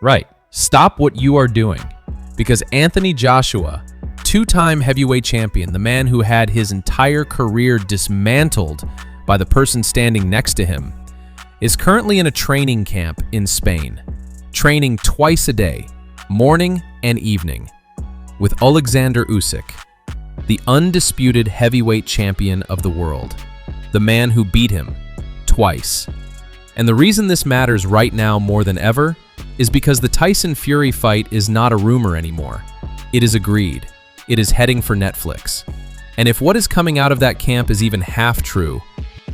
Right. Stop what you are doing. Because Anthony Joshua, two-time heavyweight champion, the man who had his entire career dismantled by the person standing next to him, is currently in a training camp in Spain, training twice a day, morning and evening, with Oleksandr Usyk, the undisputed heavyweight champion of the world, the man who beat him twice. And the reason this matters right now more than ever is because the Tyson Fury fight is not a rumor anymore. It is agreed. It is heading for Netflix. And if what is coming out of that camp is even half true,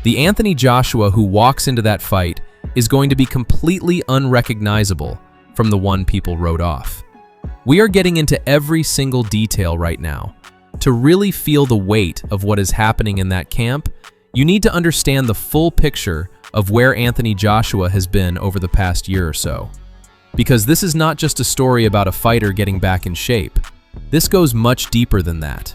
the Anthony Joshua who walks into that fight is going to be completely unrecognizable from the one people wrote off. We are getting into every single detail right now. To really feel the weight of what is happening in that camp, you need to understand the full picture of where Anthony Joshua has been over the past year or so. Because this is not just a story about a fighter getting back in shape. This goes much deeper than that.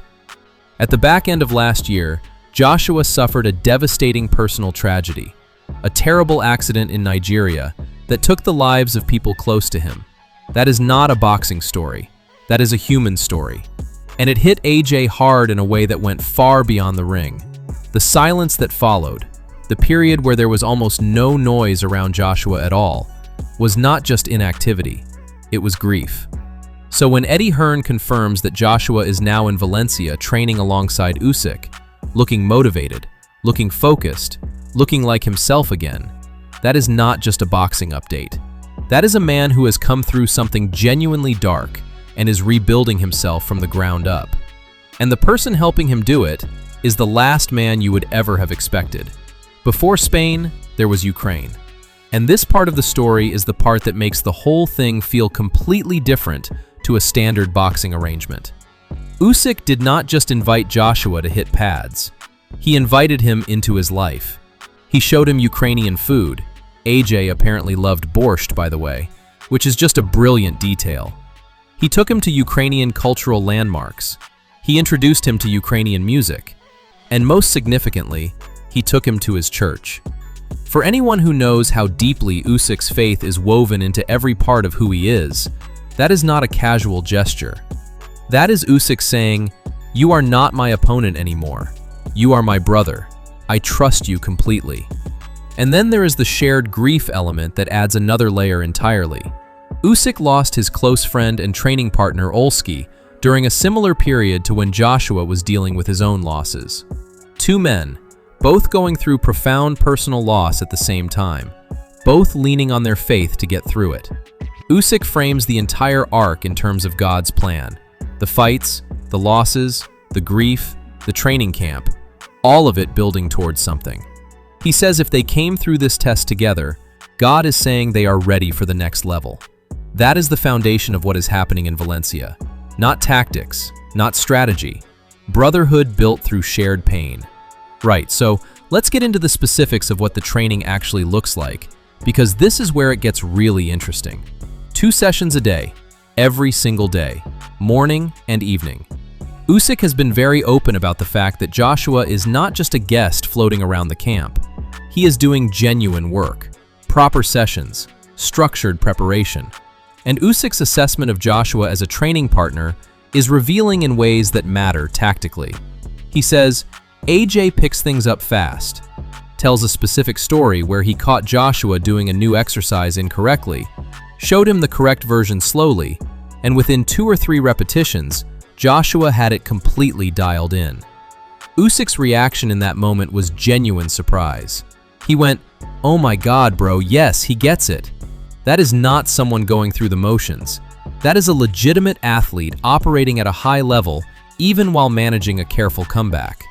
At the back end of last year, Joshua suffered a devastating personal tragedy, a terrible accident in Nigeria that took the lives of people close to him. That is not a boxing story. That is a human story. And it hit AJ hard in a way that went far beyond the ring. The silence that followed, the period where there was almost no noise around Joshua at all, was not just inactivity, it was grief. So when Eddie Hearn confirms that Joshua is now in Valencia training alongside Usyk, looking motivated, looking focused, looking like himself again, that is not just a boxing update. That is a man who has come through something genuinely dark and is rebuilding himself from the ground up. And the person helping him do it is the last man you would ever have expected. Before Spain, there was Ukraine. And this part of the story is the part that makes the whole thing feel completely different to a standard boxing arrangement. Usyk did not just invite Joshua to hit pads. He invited him into his life. He showed him Ukrainian food. AJ apparently loved borscht, by the way, which is just a brilliant detail. He took him to Ukrainian cultural landmarks. He introduced him to Ukrainian music. And most significantly, he took him to his church. For anyone who knows how deeply Usyk's faith is woven into every part of who he is, that is not a casual gesture. That is Usyk saying, "You are not my opponent anymore. You are my brother. I trust you completely." And then there is the shared grief element that adds another layer entirely. Usyk lost his close friend and training partner Oleksandr during a similar period to when Joshua was dealing with his own losses. Two men, both going through profound personal loss at the same time, both leaning on their faith to get through it. Usyk frames the entire arc in terms of God's plan. The fights, the losses, the grief, the training camp, all of it building towards something. He says if they came through this test together, God is saying they are ready for the next level. That is the foundation of what is happening in Valencia. Not tactics, not strategy. Brotherhood built through shared pain. Right, so let's get into the specifics of what the training actually looks like, because this is where it gets really interesting. 2 sessions a day, every single day, morning and evening. Usyk has been very open about the fact that Joshua is not just a guest floating around the camp. He is doing genuine work, proper sessions, structured preparation. And Usyk's assessment of Joshua as a training partner is revealing in ways that matter tactically. He says, AJ picks things up fast, tells a specific story where he caught Joshua doing a new exercise incorrectly, showed him the correct version slowly, and within 2 or 3 repetitions, Joshua had it completely dialed in. Usyk's reaction in that moment was genuine surprise. He went, "Oh my God, bro, yes, he gets it." That is not someone going through the motions. That is a legitimate athlete operating at a high level, even while managing a careful comeback.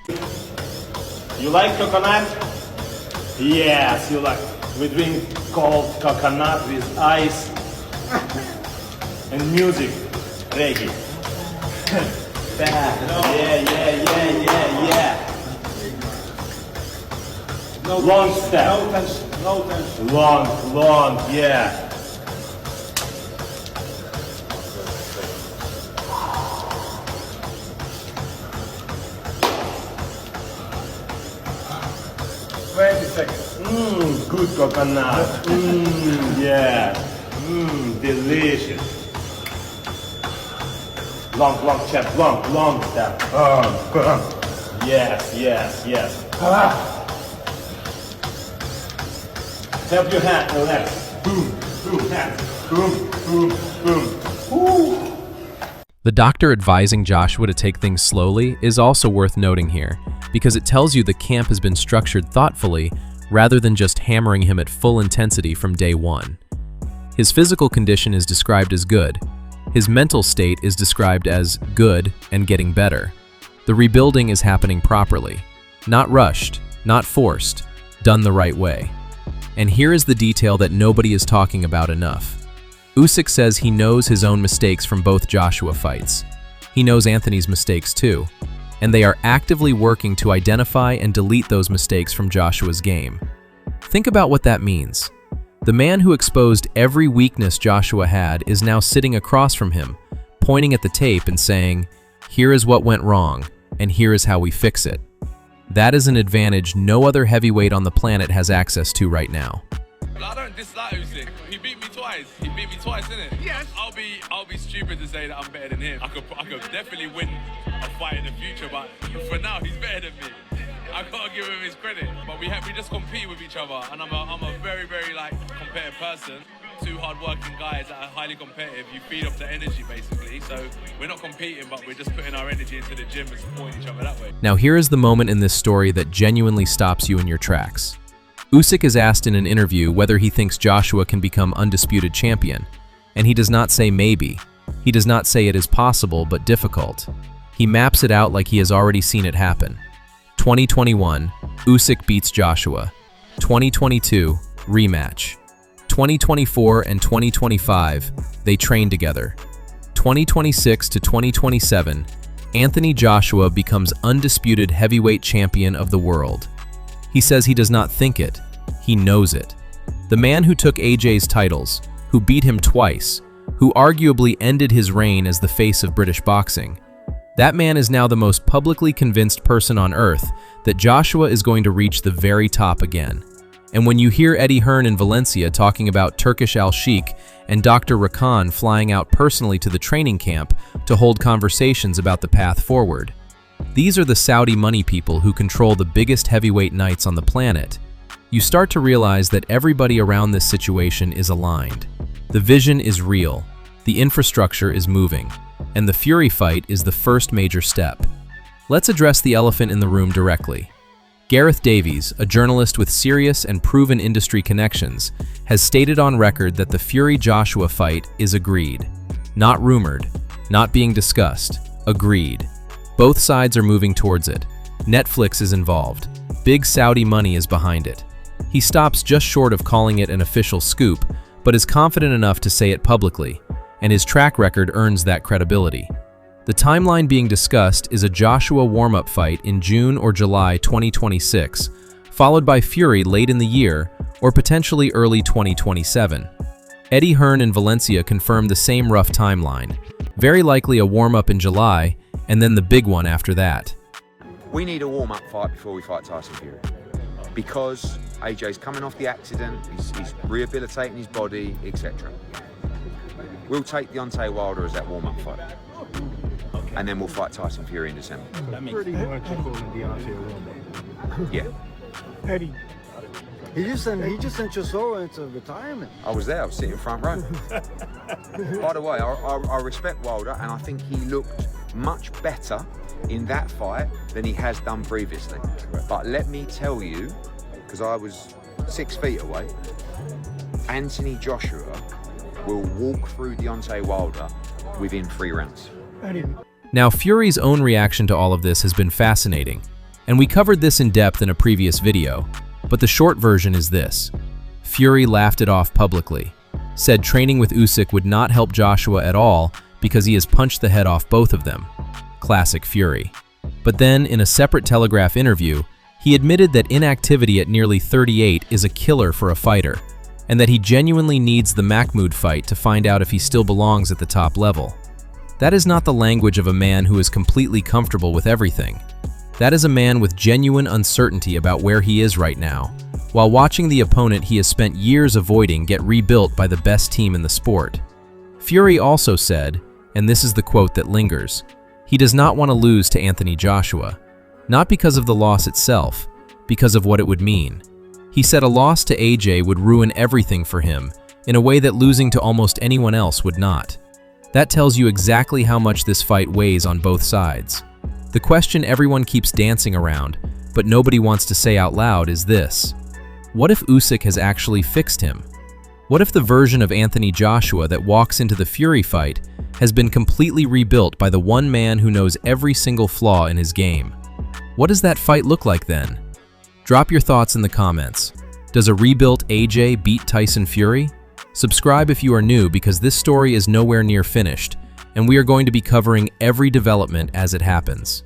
You like coconut? Yes, you like. We drink cold coconut with ice and music, reggae. Yeah. No Long tension, step. No tension, no tension. Long, yeah. Seconds. Good coconut. Yeah. Delicious. Long chap, long step. Yes. Help your hand, Alex. Boom, hand. Boom. Woo. The doctor advising Joshua to take things slowly is also worth noting here, because it tells you the camp has been structured thoughtfully rather than just hammering him at full intensity from day one. His physical condition is described as good. His mental state is described as good and getting better. The rebuilding is happening properly, not rushed, not forced, done the right way. And here is the detail that nobody is talking about enough. Usyk says he knows his own mistakes from both Joshua fights. He knows Anthony's mistakes too, and they are actively working to identify and delete those mistakes from Joshua's game. Think about what that means. The man who exposed every weakness Joshua had is now sitting across from him, pointing at the tape and saying, "Here is what went wrong, and here is how we fix it." That is an advantage no other heavyweight on the planet has access to right now. I don't dislike Usyk. He beat me twice. Innit? Yes. I'll be stupid to say that I'm better than him. I could definitely win a fight in the future, but for now he's better than me. I gotta give him his credit. But we just compete with each other, and I'm a very competitive person. Two hard-working guys that are highly competitive. You feed off the energy basically. So we're not competing, but we're just putting our energy into the gym and supporting each other that way. Now here is the moment in this story that genuinely stops you in your tracks. Usyk is asked in an interview whether he thinks Joshua can become undisputed champion, and he does not say maybe. He does not say it is possible but difficult. He maps it out like he has already seen it happen. 2021, Usyk beats Joshua. 2022, rematch. 2024 and 2025, they train together. 2026 to 2027, Anthony Joshua becomes undisputed heavyweight champion of the world. He says he does not think it, he knows it. The man who took AJ's titles, who beat him twice, who arguably ended his reign as the face of British boxing. That man is now the most publicly convinced person on earth that Joshua is going to reach the very top again. And when you hear Eddie Hearn in Valencia talking about Turkish Al-Sheikh and Dr. Rakan flying out personally to the training camp to hold conversations about the path forward, these are the Saudi money people who control the biggest heavyweight nights on the planet. You start to realize that everybody around this situation is aligned. The vision is real, the infrastructure is moving, and the Fury fight is the first major step. Let's address the elephant in the room directly. Gareth Davies, a journalist with serious and proven industry connections, has stated on record that the Fury-Joshua fight is agreed. Not rumored, not being discussed, agreed. Both sides are moving towards it. Netflix is involved. Big Saudi money is behind it. He stops just short of calling it an official scoop, but is confident enough to say it publicly, and his track record earns that credibility. The timeline being discussed is a Joshua warm-up fight in June or July 2026, followed by Fury late in the year or potentially early 2027. Eddie Hearn in Valencia confirmed the same rough timeline. Very likely a warm-up in July, and then the big one after that. We need a warm-up fight before we fight Tyson Fury. Because AJ's coming off the accident, he's rehabilitating his body, etc. We'll take Deontay Wilder as that warm-up fight. And then we'll fight Tyson Fury in December. Pretty much calling Deontay a warm-up. Yeah. Eddie, he just sent your soul into retirement. I was there, I was sitting front row. By the way, I respect Wilder, and I think he looked much better in that fight than he has done previously. But let me tell you, because I was 6 feet away, Anthony Joshua will walk through Deontay Wilder within 3 rounds. Now, Fury's own reaction to all of this has been fascinating, and we covered this in depth in a previous video, but the short version is this. Fury laughed it off publicly, said training with Usyk would not help Joshua at all because he has punched the head off both of them. Classic Fury. But then, in a separate Telegraph interview, he admitted that inactivity at nearly 38 is a killer for a fighter, and that he genuinely needs the Mahmoud fight to find out if he still belongs at the top level. That is not the language of a man who is completely comfortable with everything. That is a man with genuine uncertainty about where he is right now, while watching the opponent he has spent years avoiding get rebuilt by the best team in the sport. Fury also said, and this is the quote that lingers, he does not want to lose to Anthony Joshua, not because of the loss itself, because of what it would mean. He said a loss to AJ would ruin everything for him in a way that losing to almost anyone else would not. That tells you exactly how much this fight weighs on both sides. The question everyone keeps dancing around, but nobody wants to say out loud is this: what if Usyk has actually fixed him? What if the version of Anthony Joshua that walks into the Fury fight has been completely rebuilt by the one man who knows every single flaw in his game? What does that fight look like then? Drop your thoughts in the comments. Does a rebuilt AJ beat Tyson Fury? Subscribe if you are new, because this story is nowhere near finished, and we are going to be covering every development as it happens.